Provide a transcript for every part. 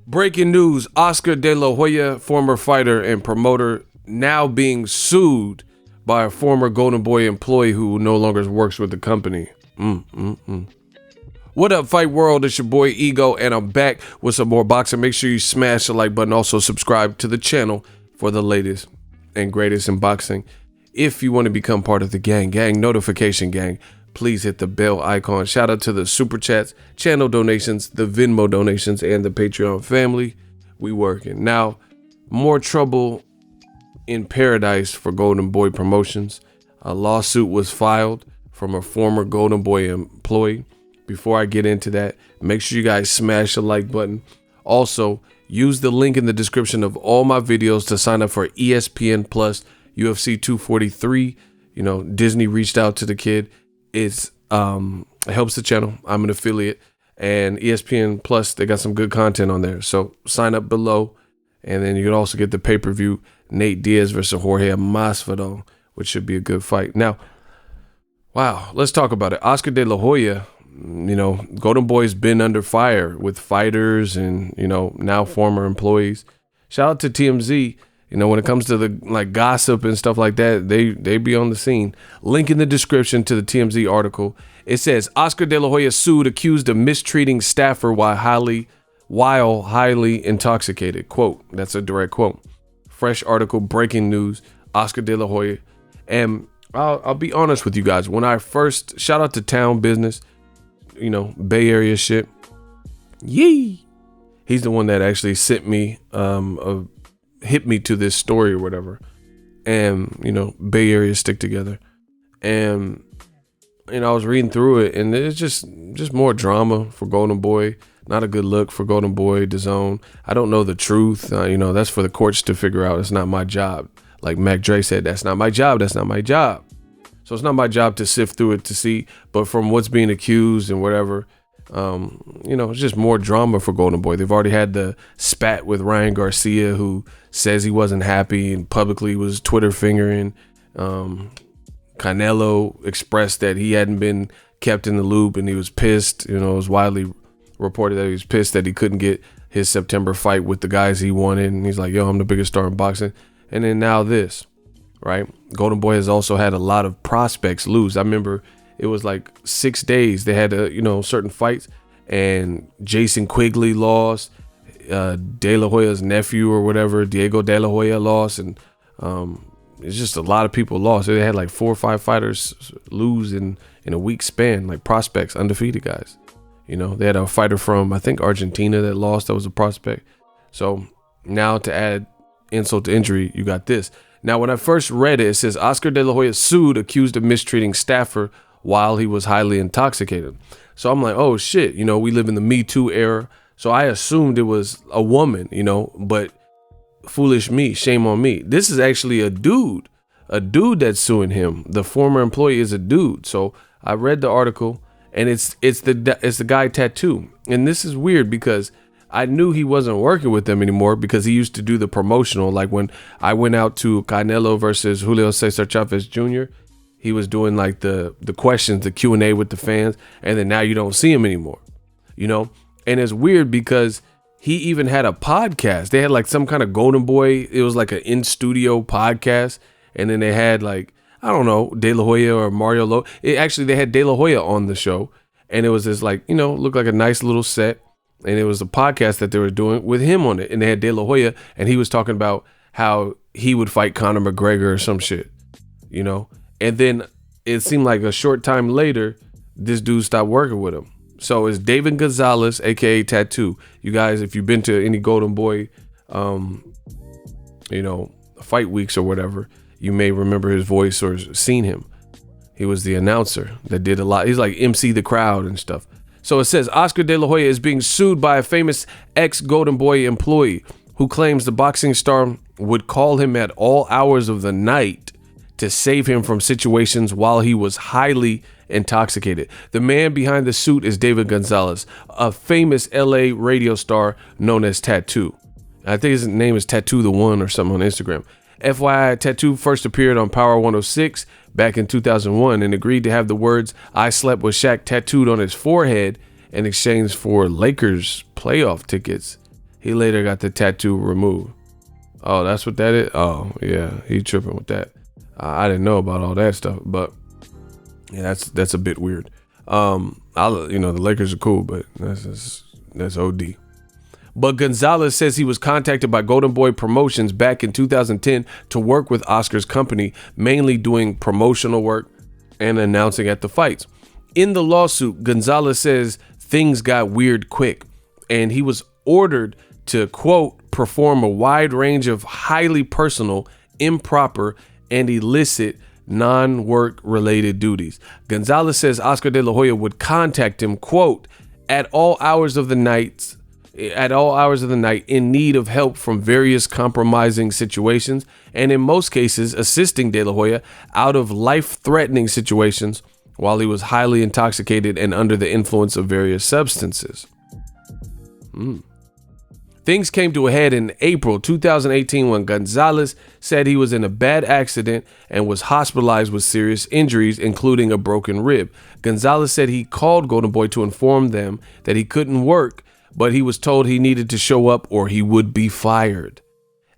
Breaking news, Oscar De La Hoya, former fighter and promoter, now being sued by a former Golden Boy employee who no longer works with the company. What up, Fight World? It's your boy Ego, and I'm back with some more boxing. Make sure you smash the like button. Also subscribe to the channel for the latest and greatest in boxing. If you want to become part of the gang notification gang, please hit the bell icon. Shout out to the super chats, channel donations, the Venmo donations, and the Patreon family. We working. Now, more trouble in paradise for Golden Boy Promotions. A lawsuit was filed from a former Golden Boy employee. Before I get into that, make sure you guys smash the like button. Also, use the link in the description of all my videos to sign up for ESPN Plus UFC 243. You know, Disney reached out to the kid. It helps the channel. I'm an affiliate, and ESPN Plus, they got some good content on there. So sign up below, and then you can also get the pay-per-view Nate Diaz versus Jorge Masvidal, which should be a good fight. Now, wow, let's talk about it. Oscar De La Hoya, you know, Golden Boy's been under fire with fighters and, you know, now former employees. Shout out to TMZ. You know, when it comes to the gossip and stuff like that, they be on the scene. Link in the description to the TMZ article. It says Oscar De La Hoya sued accused of mistreating staffer while highly intoxicated. Quote, that's a direct quote. Fresh article, breaking news, Oscar De La Hoya. And I'll be honest with you guys. When I first, shout out to Town Business, you know, Bay Area shit. Yee. He's the one that actually sent me hit me to this story or whatever, and you know, Bay Area stick together, and you know, I was reading through it, and it's just more drama for Golden Boy. Not a good look for Golden Boy, DAZN. I don't know the truth. You know, that's for the courts to figure out. It's not my job. Like Mac Dre said, that's not my job. That's not my job. So it's not my job to sift through it to see. But from what's being accused and whatever, you know, it's just more drama for Golden Boy. They've already had the spat with Ryan Garcia, who says he wasn't happy and publicly was Twitter fingering. Canelo expressed that he hadn't been kept in the loop and he was pissed. You know, it was widely reported that he was pissed that he couldn't get his September fight with the guys he wanted. And he's like, yo, I'm the biggest star in boxing. And then now this, right? Golden Boy has also had a lot of prospects lose. I remember it was like 6 days. They had, you know, certain fights, and Jason Quigley lost. De La Hoya's nephew or whatever, Diego De La Hoya lost. And it's just a lot of people lost. They had like 4 or 5 fighters lose in a week span, like prospects, undefeated guys. You know, they had a fighter from, I think, Argentina that lost. That was a prospect. So now to add insult to injury, you got this. Now, when I first read it, it says Oscar De La Hoya sued accused of mistreating staffer while he was highly intoxicated. So I'm like, oh shit, you know, we live in the Me Too era. So I assumed it was a woman, you know, but foolish me, shame on me. This is actually a dude that's suing him. The former employee is a dude. So I read the article, and it's the guy Tattoo. And this is weird because I knew he wasn't working with them anymore because he used to do the promotional. Like when I went out to Canelo versus Julio Cesar Chavez Jr., he was doing like the questions, the Q&A with the fans. And then now you don't see him anymore, you know? And it's weird because he even had a podcast. They had like some kind of Golden Boy. It was like an in-studio podcast. And then they had like, I don't know, De La Hoya or Mario Lo. Actually, they had De La Hoya on the show. And it was this like, you know, looked like a nice little set. And it was a podcast that they were doing with him on it. And they had De La Hoya. And he was talking about how he would fight Conor McGregor or some shit, you know. And then it seemed like a short time later, this dude stopped working with him. So it's David Gonzalez, a.k.a. Tattoo. You guys, if you've been to any Golden Boy, you know, fight weeks or whatever, you may remember his voice or seen him. He was the announcer that did a lot. He's like MC the crowd and stuff. So it says Oscar De La Hoya is being sued by a famous ex-Golden Boy employee who claims the boxing star would call him at all hours of the night to save him from situations while he was highly intoxicated. The man behind the suit is David Gonzalez, a famous LA radio star known as Tattoo. I think his name is Tattoo the One or something on Instagram. FYI, Tattoo first appeared on Power 106 back in 2001 and agreed to have the words "I slept with Shaq" tattooed on his forehead in exchange for Lakers playoff tickets. He later got the tattoo removed. Oh, that's what that is? Oh, yeah, he tripping with that. I didn't know about all that stuff, but yeah, that's a bit weird. The Lakers are cool, but that's OD. But Gonzalez says he was contacted by Golden Boy Promotions back in 2010 to work with Oscar's company, mainly doing promotional work and announcing at the fights. In the lawsuit, Gonzalez says things got weird quick, and he was ordered to, quote, perform a wide range of highly personal, improper, and illicit non-work related duties. Gonzalez says Oscar De La Hoya would contact him, quote, at all hours of the night in need of help from various compromising situations, and in most cases assisting De La Hoya out of life-threatening situations while he was highly intoxicated and under the influence of various substances. Things came to a head in April 2018 when Gonzalez said he was in a bad accident and was hospitalized with serious injuries, including a broken rib. Gonzalez said he called Golden Boy to inform them that he couldn't work, but he was told he needed to show up or he would be fired.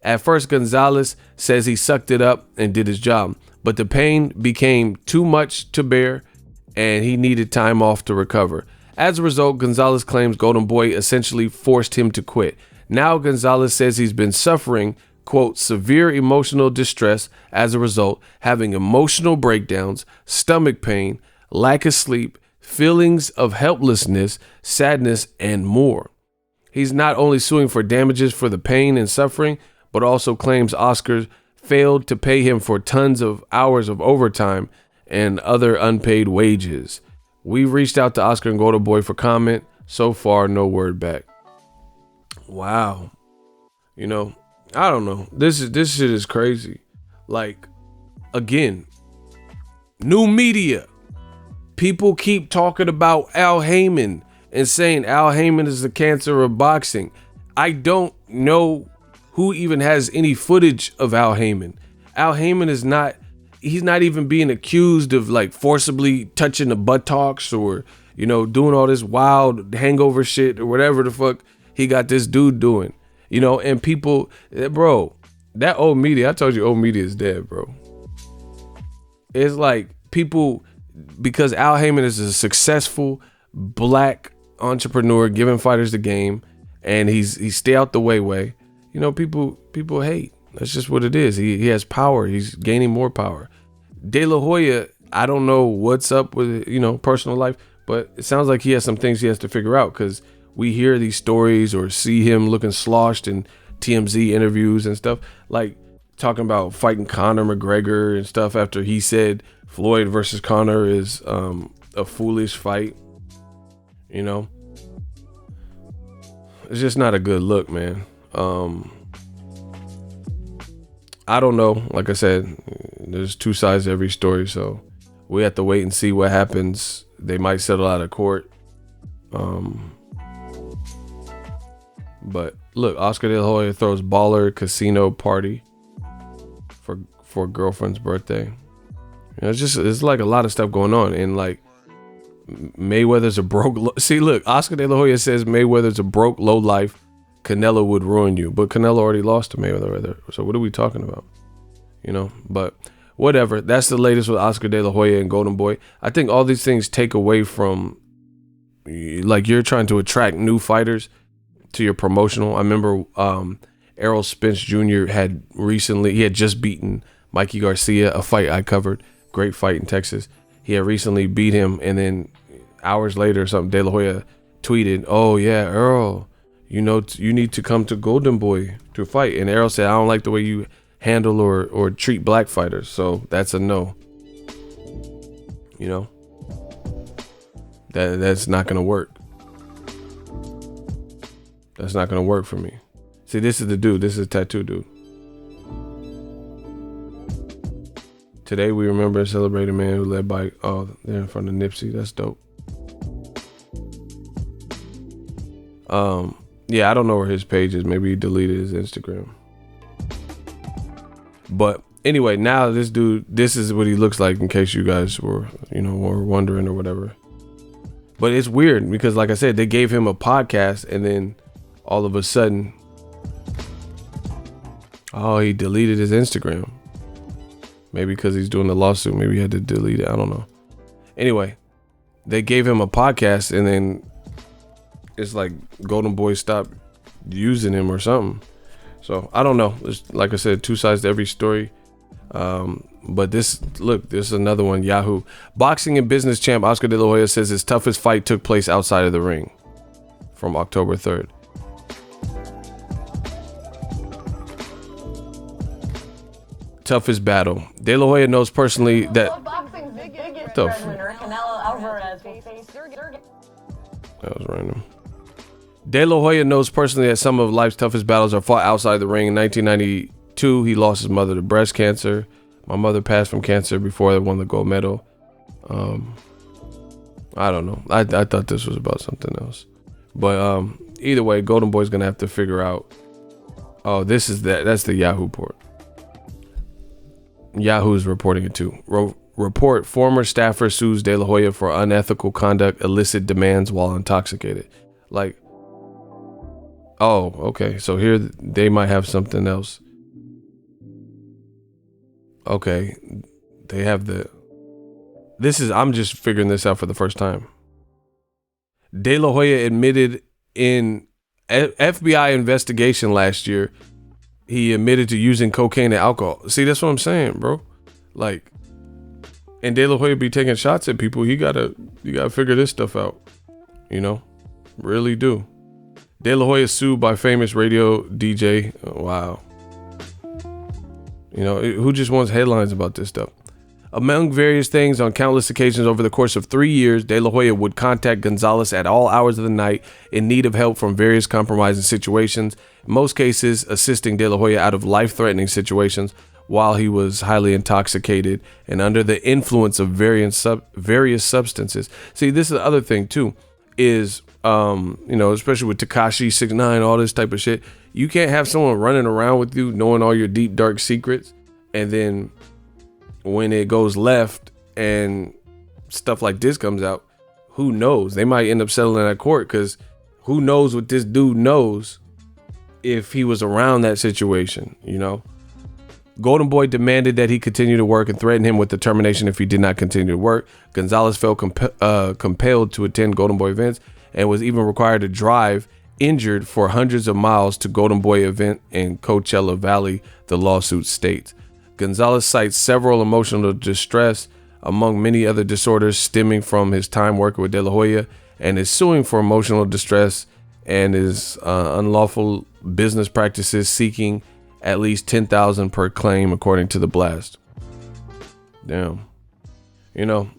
At first, Gonzalez says he sucked it up and did his job, but the pain became too much to bear and he needed time off to recover. As a result, Gonzalez claims Golden Boy essentially forced him to quit. Now Gonzalez says he's been suffering, quote, severe emotional distress as a result, having emotional breakdowns, stomach pain, lack of sleep, feelings of helplessness, sadness, and more. He's not only suing for damages for the pain and suffering, but also claims Oscar failed to pay him for tons of hours of overtime and other unpaid wages. We've reached out to Oscar and Golden Boy for comment. So far, no word back. Wow. I don't know. This shit is crazy. Like, again, new media. People keep talking about Al Heyman and saying Al Heyman is the cancer of boxing. I don't know who even has any footage of Al Heyman. Al Heyman he's not even being accused of like forcibly touching the buttocks or, doing all this wild hangover shit or whatever the fuck he got this dude doing, and people, bro, that old media, I told you old media is dead, bro. It's like people, because Al Heyman is a successful black entrepreneur giving fighters the game and he's stay out the way, people hate. That's just what it is. He has power. He's gaining more power. De La Hoya, I don't know what's up with, personal life, but it sounds like he has some things he has to figure out, because we hear these stories or see him looking sloshed in TMZ interviews and stuff, like talking about fighting Conor McGregor and stuff after he said Floyd versus Conor is a foolish fight. It's just not a good look, man. I don't know. Like I said, there's two sides to every story, so we have to wait and see what happens. They might settle out of court. But look, Oscar De La Hoya throws baller casino party for girlfriend's birthday. It's like a lot of stuff going on, and like Mayweather's a broke. See, look, Oscar De La Hoya says Mayweather's a broke low life. Canelo would ruin you, but Canelo already lost to Mayweather. So what are we talking about? But whatever. That's the latest with Oscar De La Hoya and Golden Boy. I think all these things take away from, like, you're trying to attract new fighters to your promotional. I remember Errol Spence Jr. had just beaten Mikey Garcia, a fight I covered. Great fight in Texas. He had recently beat him, and then hours later or something, De La Hoya tweeted, "Oh yeah, Errol, you need to come to Golden Boy to fight." And Errol said, "I don't like the way you handle or treat black fighters, so that's a no." That's not gonna work. That's not gonna work for me. See, this is the dude. This is a tattoo dude. Today we remember and celebrate a man who led by, they're in front of Nipsey. That's dope. Yeah, I don't know where his page is. Maybe he deleted his Instagram. But anyway, now this dude, this is what he looks like, in case you guys were wondering or whatever. But it's weird because, like I said, they gave him a podcast, and then all of a sudden, he deleted his Instagram. Maybe because he's doing the lawsuit. Maybe he had to delete it. I don't know. Anyway, they gave him a podcast, and then it's like Golden Boy stopped using him or something. So I don't know. There's, like I said, two sides to every story. But this is another one. Yahoo. Boxing and business champ Oscar De La Hoya says his toughest fight took place outside of the ring from October 3rd. Toughest battle. De La Hoya knows personally that. What the That was random. De La Hoya knows personally that some of life's toughest battles are fought outside the ring. In 1992, he lost his mother to breast cancer. My mother passed from cancer before I won the gold medal. I don't know. I thought this was about something else. But either way, Golden Boy's going to have to figure out. Oh, that's the Yahoo report. Yahoo's reporting it too. Report: former staffer sues De La Hoya for unethical conduct, illicit demands while intoxicated. Like, oh, okay. So here they might have something else. Okay, they have I'm just figuring this out for the first time. De La Hoya admitted in FBI investigation last year, he admitted to using cocaine and alcohol. See, that's what I'm saying, bro. Like, and De La Hoya be taking shots at people. You gotta figure this stuff out. Really do. De La Hoya sued by famous radio DJ. Oh, wow. Who just wants headlines about this stuff? Among various things, on countless occasions over the course of 3 years, De La Hoya would contact Gonzalez at all hours of the night in need of help from various compromising situations, in most cases assisting De La Hoya out of life-threatening situations while he was highly intoxicated and under the influence of various substances. See, this is the other thing too, is, especially with Tekashi 6ix9ine, all this type of shit, you can't have someone running around with you knowing all your deep, dark secrets, and then when it goes left and stuff like this comes out, who knows? They might end up settling at court, because who knows what this dude knows if he was around that situation, Golden Boy demanded that he continue to work and threatened him with the termination if he did not continue to work. Gonzalez felt compelled to attend Golden Boy events and was even required to drive injured for hundreds of miles to Golden Boy event in Coachella Valley, the lawsuit states. Gonzalez cites several emotional distress among many other disorders stemming from his time working with De La Hoya, and is suing for emotional distress and his unlawful business practices, seeking at least $10,000 per claim, according to the blast. Damn.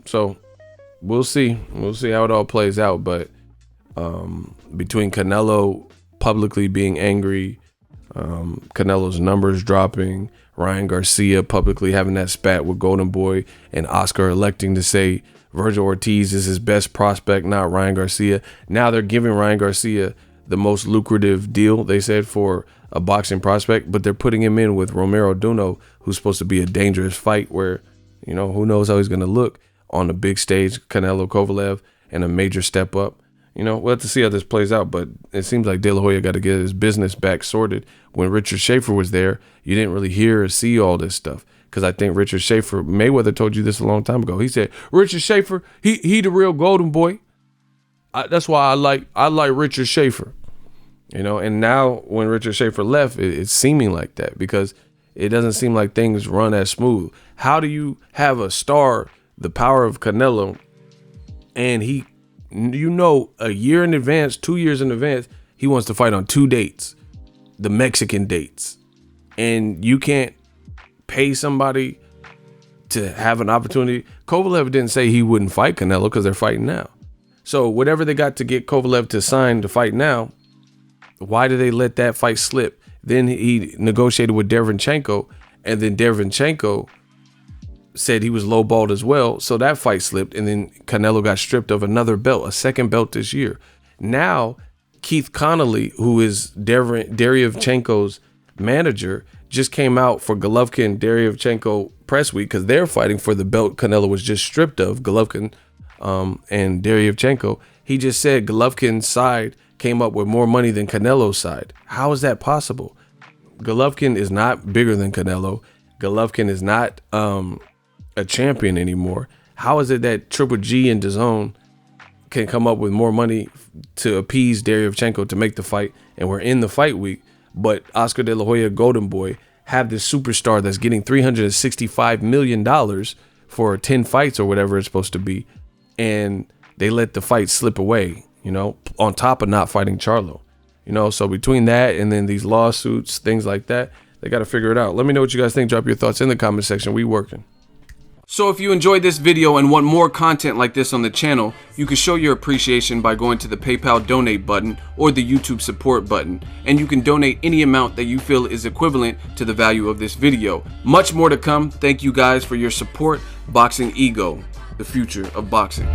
So we'll see how it all plays out. But between Canelo publicly being angry, Canelo's numbers dropping, Ryan Garcia publicly having that spat with Golden Boy, and Oscar electing to say Virgil Ortiz is his best prospect, not Ryan Garcia. Now they're giving Ryan Garcia the most lucrative deal, they said, for a boxing prospect, but they're putting him in with Romero Duno, who's supposed to be a dangerous fight where, who knows how he's going to look on the big stage, Canelo Kovalev, and a major step up. We'll have to see how this plays out, but it seems like De La Hoya got to get his business back sorted. When Richard Schaefer was there, you didn't really hear or see all this stuff, because I think Richard Schaefer, Mayweather told you this a long time ago. He said, Richard Schaefer, he the real Golden Boy. That's why I like Richard Schaefer. And now when Richard Schaefer left, it's seeming like that, because it doesn't seem like things run as smooth. How do you have a star, the power of Canelo, and he, a year in advance, 2 years in advance, he wants to fight on 2 dates, the Mexican dates, and you can't pay somebody to have an opportunity? Kovalev didn't say he wouldn't fight Canelo because they're fighting now. So whatever they got to get Kovalev to sign to fight now, why did they let that fight slip? Then he negotiated with Derevyanchenko, and then Derevyanchenko said he was lowballed as well, so that fight slipped, and then Canelo got stripped of another belt, a second belt this year. Now, Keith Connolly, who is Derevyanchenko's manager, just came out for Golovkin Derevchenko press week because they're fighting for the belt Canelo was just stripped of, Golovkin and Derevchenko. He just said Golovkin's side came up with more money than Canelo's side. How is that possible? Golovkin is not bigger than Canelo. Golovkin is not a champion anymore. How is it that Triple G and DAZN can come up with more money to appease Derevchenko to make the fight, and we're in the fight week, but Oscar De La Hoya, Golden Boy, have this superstar that's getting $365 million for 10 fights or whatever it's supposed to be, and they let the fight slip away, you know, on top of not fighting Charlo, you know? So between that and then these lawsuits, things like that, they got to figure it out. Let me know what you guys think. Drop your thoughts in the comment section. We working. So if you enjoyed this video and want more content like this on the channel, you can show your appreciation by going to the PayPal donate button or the YouTube support button, and you can donate any amount that you feel is equivalent to the value of this video. Much more to come. Thank you guys for your support. Boxingego, the future of boxing.